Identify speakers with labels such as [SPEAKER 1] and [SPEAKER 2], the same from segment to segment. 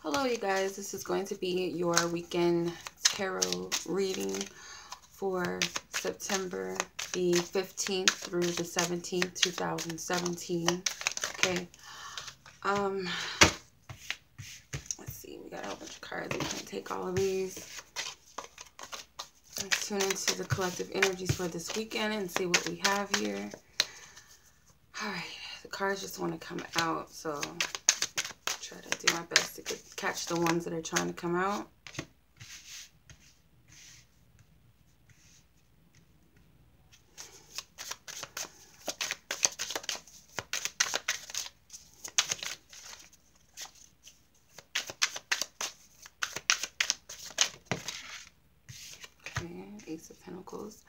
[SPEAKER 1] Hello you guys, this is going to be your weekend tarot reading for September the 15th through the 17th, 2017. Okay. Let's see, we got a whole bunch of cards. We can't take all of these. Let's tune into the collective energies for this weekend and see what we have here. Alright, the cards just want to come out, so try to do my best to catch the ones that are trying to come out. Okay, Ace of Pentacles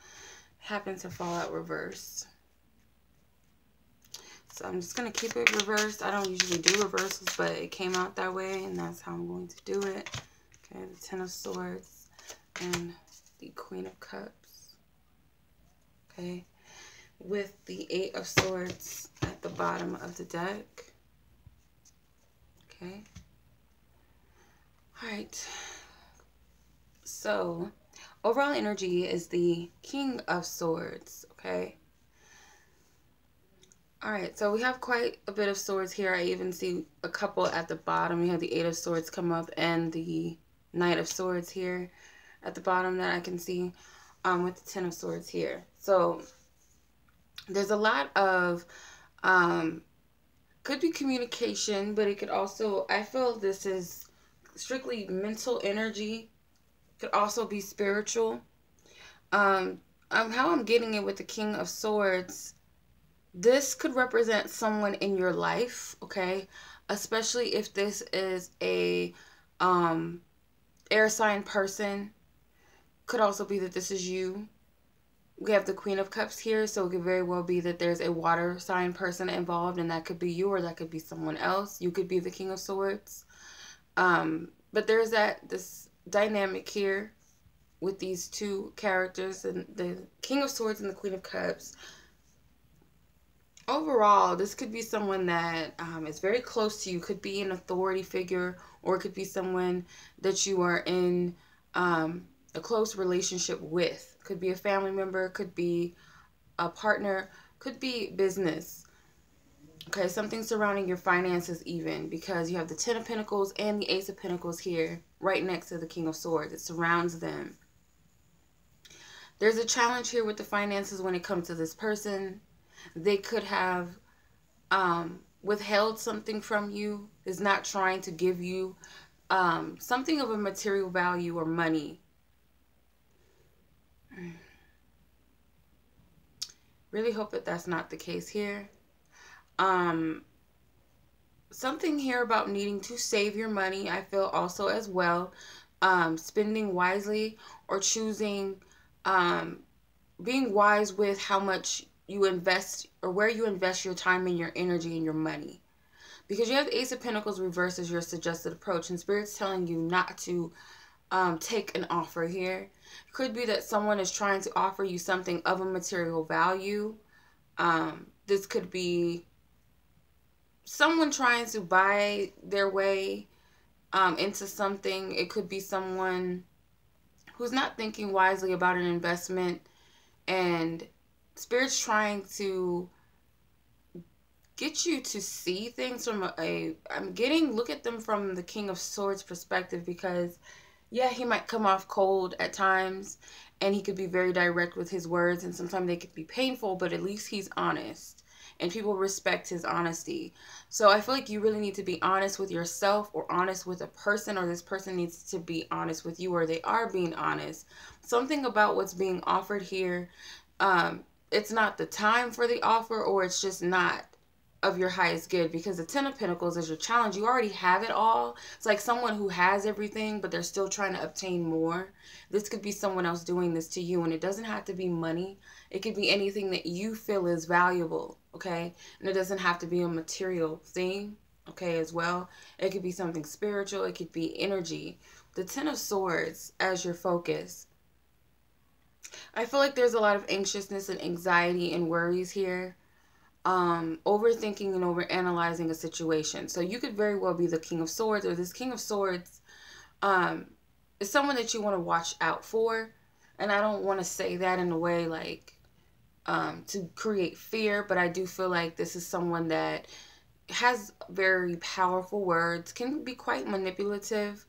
[SPEAKER 1] happened to fall out reversed. So I'm just going to keep it reversed. I don't usually do reversals, but it came out that way, and that's how I'm going to do it. Okay, the Ten of Swords and the Queen of Cups. Okay, with the Eight of Swords at the bottom of the deck. Okay. All right. So, overall energy is the King of Swords, okay? Alright, so we have quite a bit of swords here. I even see a couple at the bottom. We have the Eight of Swords come up and the Knight of Swords here at the bottom that I can see with the Ten of Swords here. So there's a lot of, could be communication, but it could also, I feel this is strictly mental energy. Could also be spiritual. How I'm getting it with the King of Swords, this could represent someone in your life, okay? Especially if this is a air sign person. Could also be that this is you. We have the Queen of Cups here, so it could very well be that there's a water sign person involved, and that could be you or that could be someone else. You could be the King of Swords. But there's this dynamic here with these two characters, and the King of Swords and the Queen of Cups. Overall, this could be someone that is very close to you. Could be an authority figure, or it could be someone that you are in a close relationship with. Could be a family member, could be a partner, could be business. Okay, something surrounding your finances even, because you have the Ten of Pentacles and the Ace of Pentacles here right next to the King of Swords. It surrounds them. There's a challenge here with the finances when it comes to this person. They could have withheld something from you, is not trying to give you something of a material value or money. Really hope that that's not the case here. Something here about needing to save your money, I feel also as well. Spending wisely or choosing, being wise with how much you invest or where you invest your time and your energy and your money. Because you have the Ace of Pentacles reversed as your suggested approach, and Spirit's telling you not to take an offer here. It could be that someone is trying to offer you something of a material value. This could be someone trying to buy their way into something. It could be someone who's not thinking wisely about an investment, and Spirit's trying to get you to see things from look at them from the King of Swords perspective, because yeah, he might come off cold at times, and he could be very direct with his words, and sometimes they could be painful, but at least he's honest, and people respect his honesty. So I feel like you really need to be honest with yourself, or honest with a person, or this person needs to be honest with you, or they are being honest. Something about what's being offered here, it's not the time for the offer, or it's just not of your highest good, because the Ten of Pentacles is your challenge. You already have it all. It's like someone who has everything, but they're still trying to obtain more. This could be someone else doing this to you, and it doesn't have to be money. It could be anything that you feel is valuable, okay? And it doesn't have to be a material thing, okay, as well. It could be something spiritual. It could be energy. The Ten of Swords as your focus. I feel like there's a lot of anxiousness and anxiety and worries here. overthinking and overanalyzing a situation. So you could very well be the King of Swords, or this King of Swords is someone that you want to watch out for. And I don't want to say that in a way like to create fear, but I do feel like this is someone that has very powerful words, can be quite manipulative.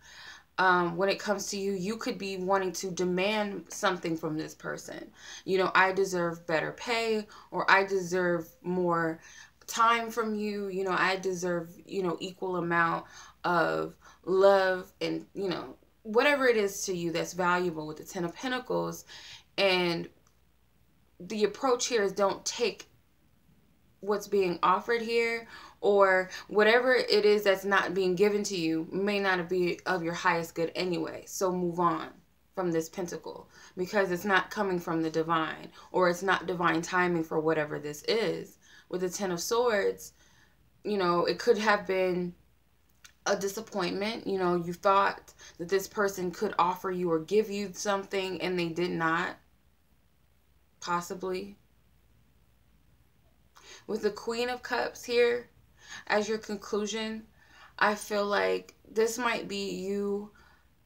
[SPEAKER 1] When it comes to you, you could be wanting to demand something from this person. You know, I deserve better pay, or I deserve more time from you. You know, I deserve, equal amount of love and, whatever it is to you that's valuable with the Ten of Pentacles. And the approach here is don't take what's being offered here, or whatever it is that's not being given to you may not be of your highest good anyway. So move on from this pentacle, because it's not coming from the divine, or it's not divine timing for whatever this is. With the Ten of Swords, it could have been a disappointment. You thought that this person could offer you or give you something and they did not, possibly. With the Queen of Cups here as your conclusion, I feel like this might be you,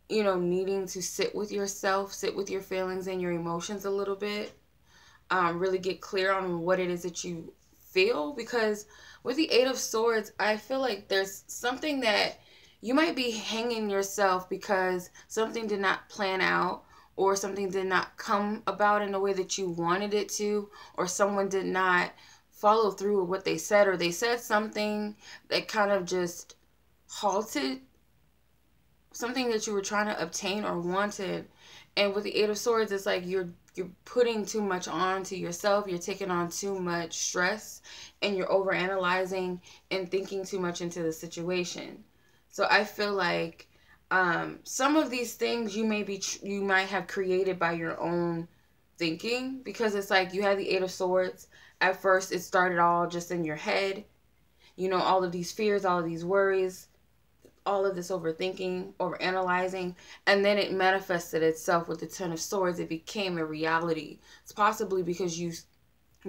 [SPEAKER 1] needing to sit with yourself, sit with your feelings and your emotions a little bit. Really get clear on what it is that you feel. Because with the Eight of Swords, I feel like there's something that you might be hanging yourself because something did not plan out, or something did not come about in the way that you wanted it to, or someone did not follow through with what they said, or they said something that kind of just halted something that you were trying to obtain or wanted. And with the Eight of Swords, it's like you're putting too much on to yourself. You're taking on too much stress, and you're overanalyzing and thinking too much into the situation. So I feel like some of these things you might have created by your own thinking, because it's like you had the Eight of Swords. At first, it started all just in your head. All of these fears, all of these worries, all of this overthinking, overanalyzing, and then it manifested itself with the Ten of Swords. It became a reality. It's possibly because you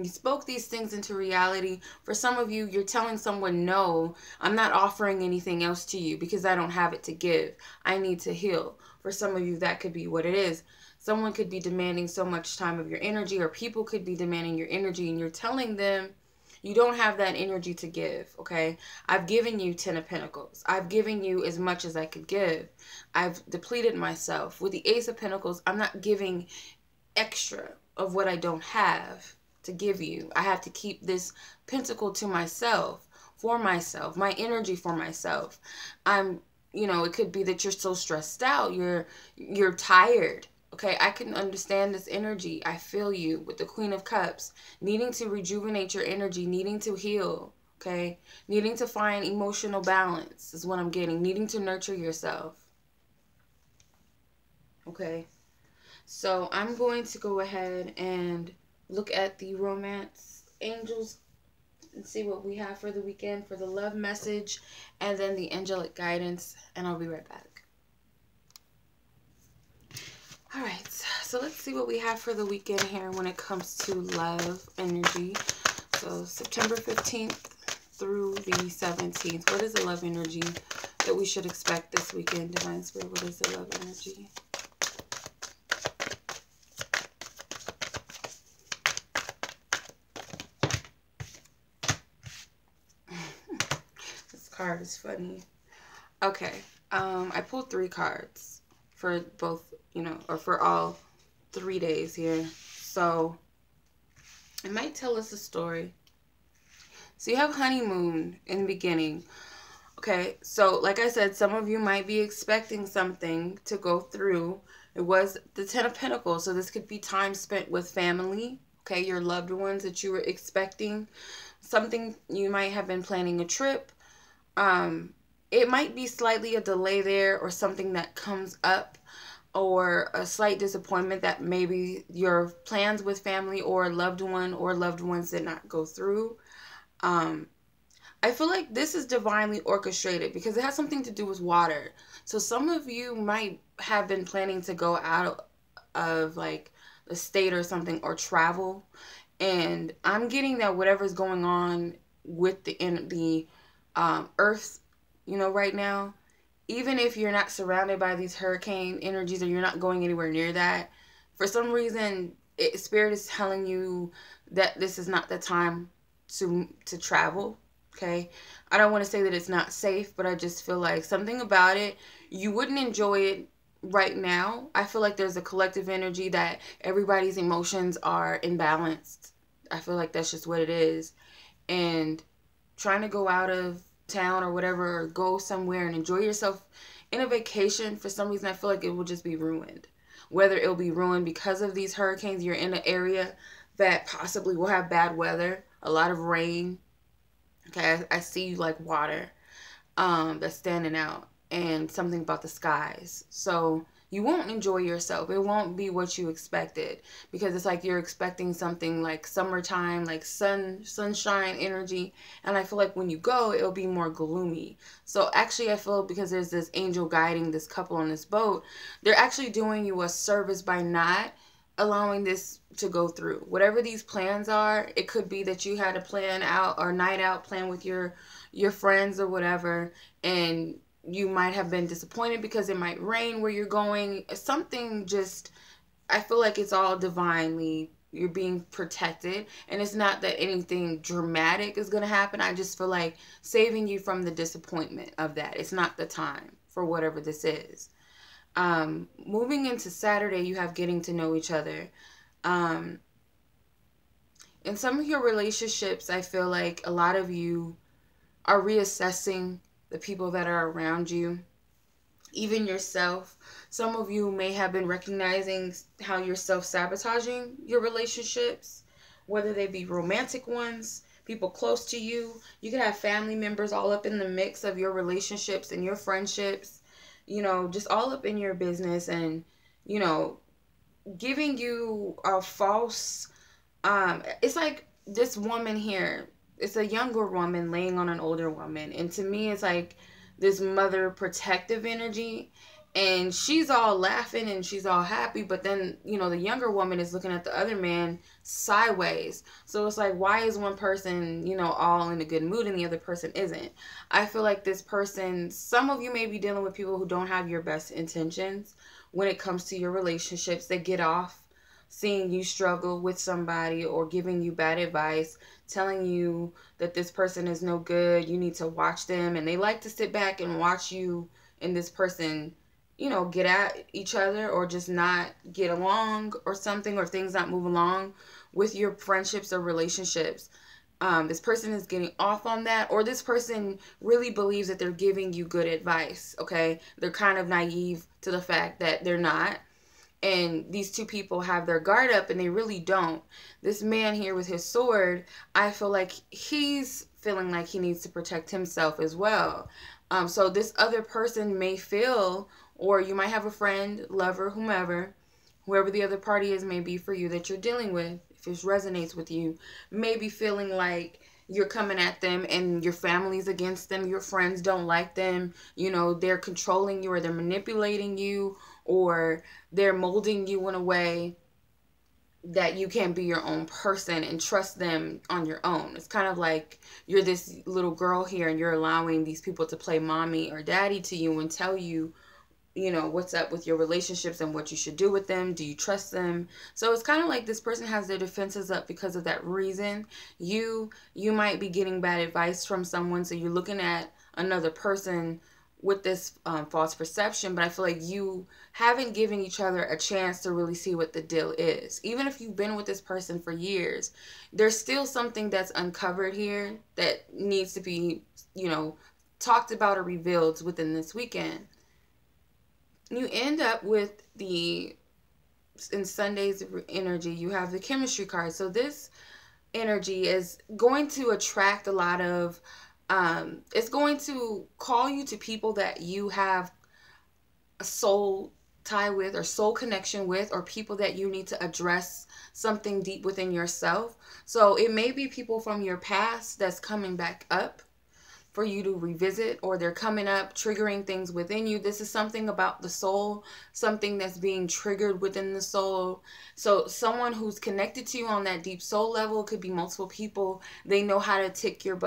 [SPEAKER 1] spoke these things into reality. For some of you, you're telling someone, no, I'm not offering anything else to you because I don't have it to give. I need to heal. For some of you, that could be what it is. Someone could be demanding so much time of your energy, or people could be demanding your energy, and you're telling them you don't have that energy to give, okay? I've given you 10 of Pentacles. I've given you as much as I could give. I've depleted myself. With the Ace of Pentacles, I'm not giving extra of what I don't have to give you. I have to keep this pentacle to myself, for myself, my energy for myself. It could be that you're so stressed out, you're tired. Okay, I can understand this energy. I feel you with the Queen of Cups, needing to rejuvenate your energy, needing to heal, okay? Needing to find emotional balance is what I'm getting. Needing to nurture yourself, okay? So I'm going to go ahead and look at the romance angels and see what we have for the weekend for the love message, and then the angelic guidance, and I'll be right back. All right, so let's see what we have for the weekend here when it comes to love energy. So September 15th through the 17th. What is the love energy that we should expect this weekend, Divine Spirit? What is the love energy? This card is funny. Okay, I pulled 3 cards for both, or for all 3 days here. So it might tell us a story. So you have honeymoon in the beginning. Okay, so like I said, some of you might be expecting something to go through. It was the Ten of Pentacles, so this could be time spent with family, okay, your loved ones that you were expecting. Something, you might have been planning a trip. It might be slightly a delay there, or something that comes up, or a slight disappointment that maybe your plans with family or a loved one or loved ones did not go through. I feel like this is divinely orchestrated because it has something to do with water. So some of you might have been planning to go out of like the state or something, or travel, And I'm getting that whatever's going on with the earth, right now, even if you're not surrounded by these hurricane energies or you're not going anywhere near that, for some reason, Spirit is telling you that this is not the time to travel. Okay, I don't want to say that it's not safe, but I just feel like something about it, you wouldn't enjoy it right now. I feel like there's a collective energy that everybody's emotions are imbalanced. I feel like that's just what it is. And trying to go out of town or whatever, or go somewhere and enjoy yourself in a vacation, for some reason I feel like it will just be ruined. Whether it'll be ruined because of these hurricanes, you're in an area that possibly will have bad weather, a lot of rain. Okay, I see like water that's standing out, and something about the skies. So you won't enjoy yourself. It won't be what you expected, because it's like you're expecting something like summertime, like sunshine energy, and I feel like when you go, it'll be more gloomy. So actually I feel, because there's this angel guiding this couple on this boat, they're actually doing you a service by not allowing this to go through. Whatever these plans are, it could be that you had a plan out or night out plan with your friends or whatever, and you might have been disappointed because it might rain where you're going. Something just, I feel like it's all divinely, you're being protected, and it's not that anything dramatic is going to happen. I just feel like saving you from the disappointment of that. It's not the time for whatever this is. Moving into Saturday, you have getting to know each other. In some of your relationships, I feel like a lot of you are reassessing the people that are around you, even yourself. Some of you may have been recognizing how you're self-sabotaging your relationships, whether they be romantic ones, people close to you. You could have family members all up in the mix of your relationships and your friendships, just all up in your business, and, giving you a false, it's like this woman here, it's a younger woman laying on an older woman, and to me it's like this mother protective energy, and she's all laughing and she's all happy, but then the younger woman is looking at the other man sideways. So it's like, why is one person all in a good mood and the other person isn't? I feel like this person, some of you may be dealing with people who don't have your best intentions when it comes to your relationships. They get off seeing you struggle with somebody, or giving you bad advice, telling you that this person is no good, you need to watch them, and they like to sit back and watch you and this person, get at each other, or just not get along or something, or things not move along with your friendships or relationships. This person is getting off on that, or this person really believes that they're giving you good advice, okay? They're kind of naive to the fact that they're not. And these two people have their guard up, and they really don't. This man here with his sword, I feel like he's feeling like he needs to protect himself as well. So this other person may feel, or you might have a friend, lover, whoever the other party is may be for you that you're dealing with, if it resonates with you, may be feeling like you're coming at them and your family's against them, your friends don't like them, they're controlling you, or they're manipulating you, or they're molding you in a way that you can't be your own person and trust them on your own. It's kind of like you're this little girl here, and you're allowing these people to play mommy or daddy to you and tell you, what's up with your relationships and what you should do with them. Do you trust them? So it's kind of like this person has their defenses up because of that reason. You might be getting bad advice from someone, so you're looking at another person with this false perception, but I feel like you haven't given each other a chance to really see what the deal is. Even if you've been with this person for years, there's still something that's uncovered here that needs to be, talked about or revealed within this weekend. You end up with in Sunday's energy, you have the chemistry card. So this energy is going to attract a lot of, it's going to call you to people that you have a soul tie with, or soul connection with, or people that you need to address something deep within yourself. So it may be people from your past that's coming back up for you to revisit, or they're coming up, triggering things within you. This is something about the soul, something that's being triggered within the soul. So someone who's connected to you on that deep soul level, could be multiple people. They know how to tick you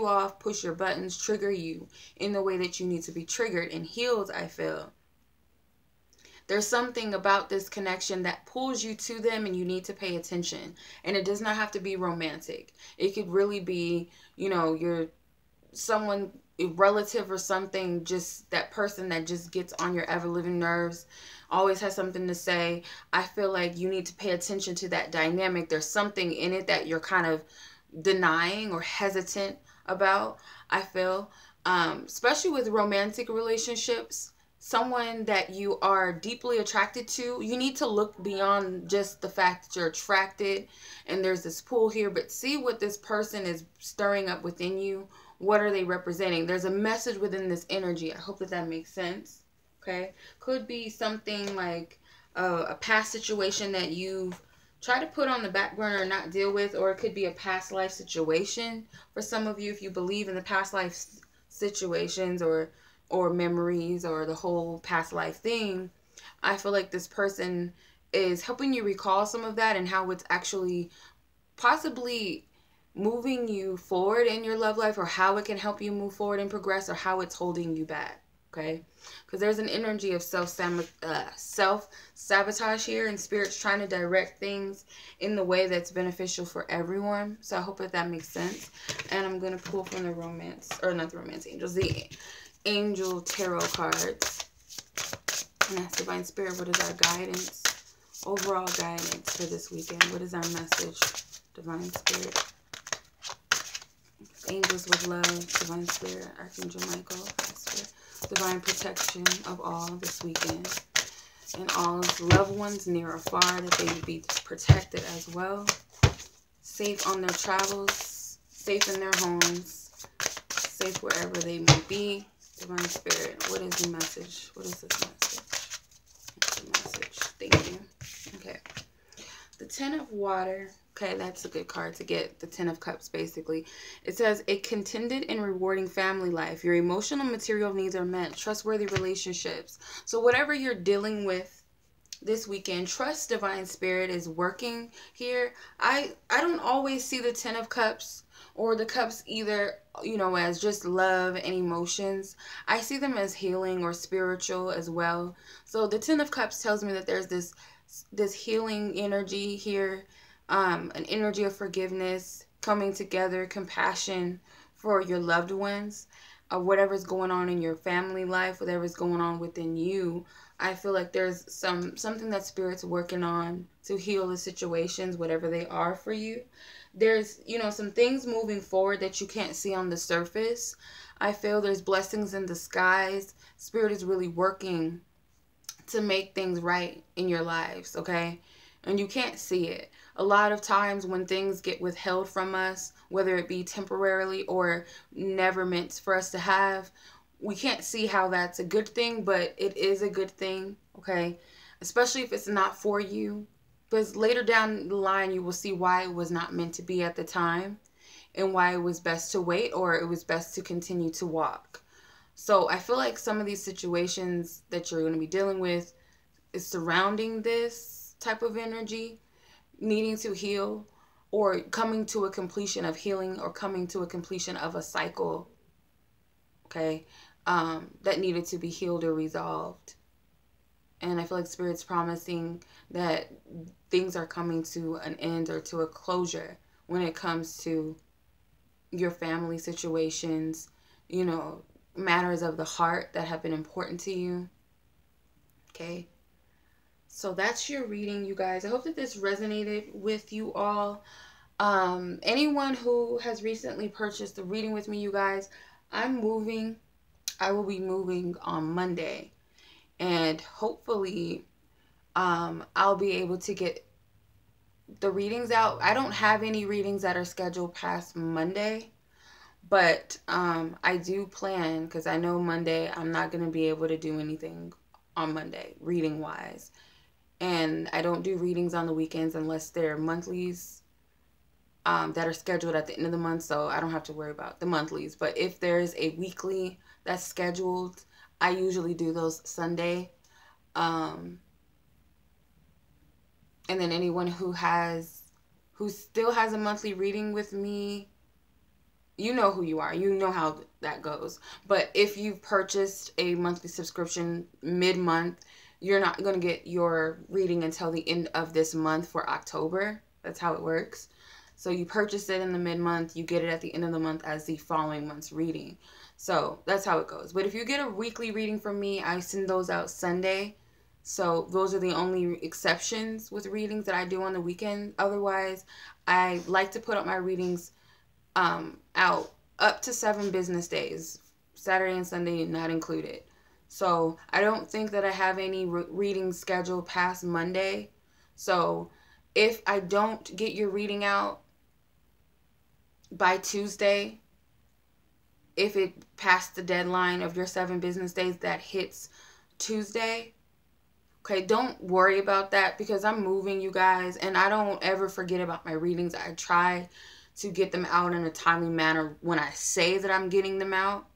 [SPEAKER 1] off, push your buttons, trigger you in the way that you need to be triggered and healed, I feel. There's something about this connection that pulls you to them, and you need to pay attention. And it does not have to be romantic. It could really be, you're someone, a relative or something, just that person that just gets on your ever-living nerves, always has something to say. I feel like you need to pay attention to that dynamic. There's something in it that you're kind of denying or hesitant about, I feel. Especially with romantic relationships, someone that you are deeply attracted to, you need to look beyond just the fact that you're attracted and there's this pull here, but see what this person is stirring up within you. What are they representing? There's a message within this energy. I hope that makes sense. Okay. Could be something like a past situation that you've tried to put on the back burner or not deal with, or it could be a past life situation for some of you, if you believe in the past life situations or memories or the whole past life thing. I feel like this person is helping you recall some of that and how it's actually possibly moving you forward in your love life, or how it can help you move forward and progress, or how it's holding you back. Okay, because there's an energy of self-sabotage here, and Spirit's trying to direct things in the way that's beneficial for everyone. So I hope that makes sense. And I'm going to pull from the romance, or not the romance angels, the angel tarot cards. And that's Divine Spirit. What is our guidance? Overall guidance for this weekend. What is our message? Divine Spirit. Angels with love. Divine Spirit. Archangel Michael. Divine protection of all this weekend. And all loved ones near or far, that they would be protected as well. Safe on their travels. Safe in their homes. Safe wherever they may be. Divine Spirit, what is the message? What is this message? What's the message? Thank you. Okay. The Ten of Water. Okay, that's a good card to get. The Ten of Cups, basically. It says, a contented and rewarding family life. Your emotional and material needs are met. Trustworthy relationships. So whatever you're dealing with this weekend, trust Divine Spirit is working here. I don't always see the Ten of Cups or the cups either, as just love and emotions. I see them as healing or spiritual as well. So the Ten of Cups tells me that there's this healing energy here, an energy of forgiveness, coming together, compassion for your loved ones, whatever's going on in your family life, whatever's going on within you. I feel like there's something that Spirit's working on to heal the situations, whatever they are for you. There's, some things moving forward that you can't see on the surface. I feel there's blessings in disguise. Spirit is really working to make things right in your lives, okay? And you can't see it. A lot of times when things get withheld from us, whether it be temporarily or never meant for us to have, we can't see how that's a good thing, but it is a good thing, okay? Especially if it's not for you. Because later down the line, you will see why it was not meant to be at the time, and why it was best to wait, or it was best to continue to walk. So I feel like some of these situations that you're going to be dealing with is surrounding this type of energy, needing to heal, or coming to a completion of healing, or coming to a completion of a cycle, okay, that needed to be healed or resolved. And I feel like Spirit's promising that things are coming to an end or to a closure when it comes to your family situations, matters of the heart that have been important to you. Okay. So that's your reading, you guys. I hope that this resonated with you all. Anyone who has recently purchased the reading with me, you guys, I'm moving. I will be moving on Monday. And hopefully, I'll be able to get the readings out. I don't have any readings that are scheduled past Monday. But I do plan, because I know Monday I'm not going to be able to do anything on Monday, reading-wise. And I don't do readings on the weekends unless they're monthlies. that are scheduled at the end of the month, so I don't have to worry about the monthlies. But if there's a weekly that's scheduled, I usually do those Sunday. And then anyone who still has a monthly reading with me, you know who you are. You know how that goes. But if you've purchased a monthly subscription mid-month, you're not going to get your reading until the end of this month for October. That's how it works. So you purchase it in the mid-month, you get it at the end of the month as the following month's reading. So that's how it goes. But if you get a weekly reading from me, I send those out Sunday. So those are the only exceptions with readings that I do on the weekend. Otherwise, I like to put up my readings out up to 7 business days, Saturday and Sunday not included. So I don't think that I have any readings scheduled past Monday. So if I don't get your reading out by Tuesday, if it passed the deadline of your 7 business days that hits Tuesday, okay, don't worry about that, because I'm moving, you guys, and I don't ever forget about my readings. I try to get them out in a timely manner when I say that I'm getting them out,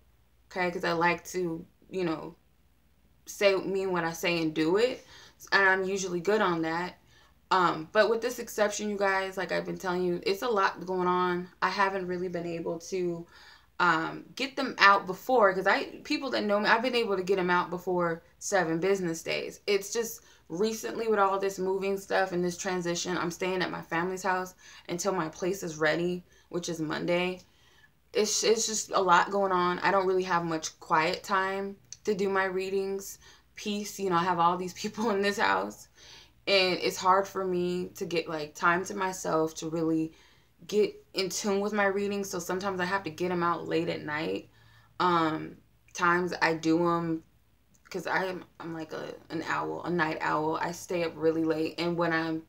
[SPEAKER 1] okay, because I like to, mean what I say and do it, and I'm usually good on that. But with this exception, you guys, like I've been telling you, it's a lot going on. I haven't really been able to get them out before, because people that know me, I've been able to get them out before 7 business days. It's just recently with all this moving stuff and this transition, I'm staying at my family's house until my place is ready, which is Monday. It's just a lot going on. I don't really have much quiet time to do my readings. Peace, I have all these people in this house, and it's hard for me to get like time to myself to really get in tune with my readings. So sometimes I have to get them out late at night. Times I do them because I'm like a night owl. I stay up really late, and when I'm,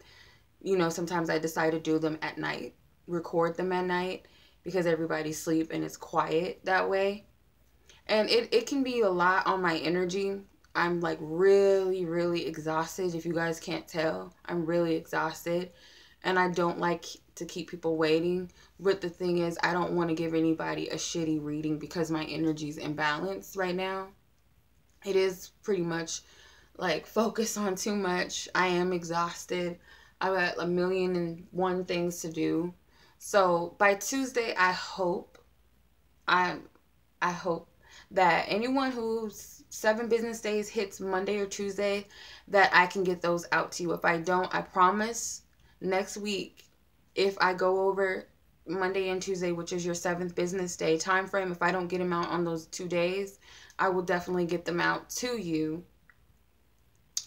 [SPEAKER 1] sometimes I decide to do them at night, record them at night, because everybody's asleep and it's quiet that way. And it can be a lot on my energy. I'm like really, really exhausted. If you guys can't tell, I'm really exhausted, and I don't like to keep people waiting. But the thing is, I don't want to give anybody a shitty reading because my energy's imbalanced right now. It is pretty much like focus on too much. I am exhausted. I've got 1,000,001 things to do. So by Tuesday, I hope that anyone whose 7 business days hits Monday or Tuesday, that I can get those out to you. If I don't, I promise next week, if I go over Monday and Tuesday, which is your 7th business day time frame, if I don't get them out on those 2 days, I will definitely get them out to you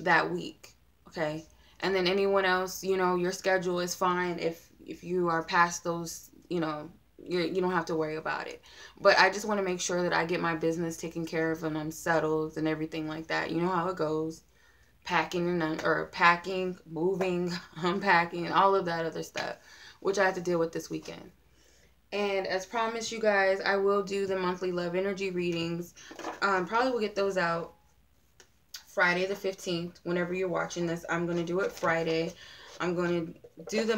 [SPEAKER 1] that week. Okay. And then anyone else, your schedule is fine. If you are past those, you don't have to worry about it. But I just want to make sure that I get my business taken care of and I'm settled and everything like that. You know how it goes. Packing, moving, unpacking, all of that other stuff, which I have to deal with this weekend. And as promised, you guys, I will do the monthly love energy readings. Probably will get those out Friday the 15th. Whenever you're watching this, I'm going to do it Friday. I'm going to do the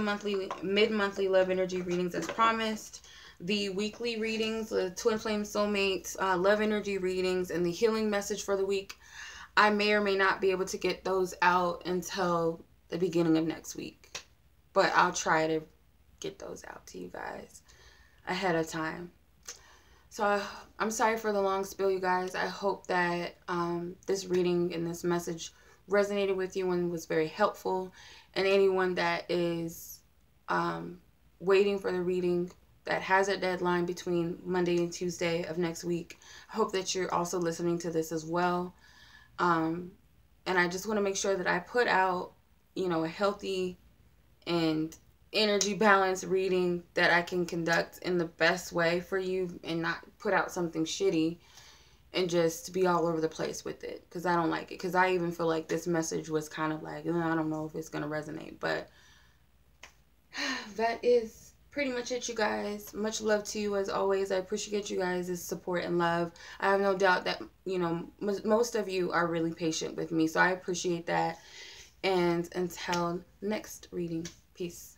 [SPEAKER 1] mid-monthly love energy readings as promised. The weekly readings, the Twin Flame Soulmates, love energy readings, and the healing message for the week, I may or may not be able to get those out until the beginning of next week. But I'll try to get those out to you guys ahead of time. So I'm sorry for the long spiel, you guys. I hope that this reading and this message resonated with you and was very helpful. And anyone that is waiting for the reading that has a deadline between Monday and Tuesday of next week, I hope that you're also listening to this as well. And I just want to make sure that I put out, a healthy and energy balance reading that I can conduct in the best way for you, and not put out something shitty and just be all over the place with it, because I don't like it. Because I even feel like this message was kind of like, I don't know if it's going to resonate. But that is pretty much it, you guys. Much love to you as always. I appreciate you guys' support and love. I have no doubt that, most of you are really patient with me. So I appreciate that. And until next reading, peace.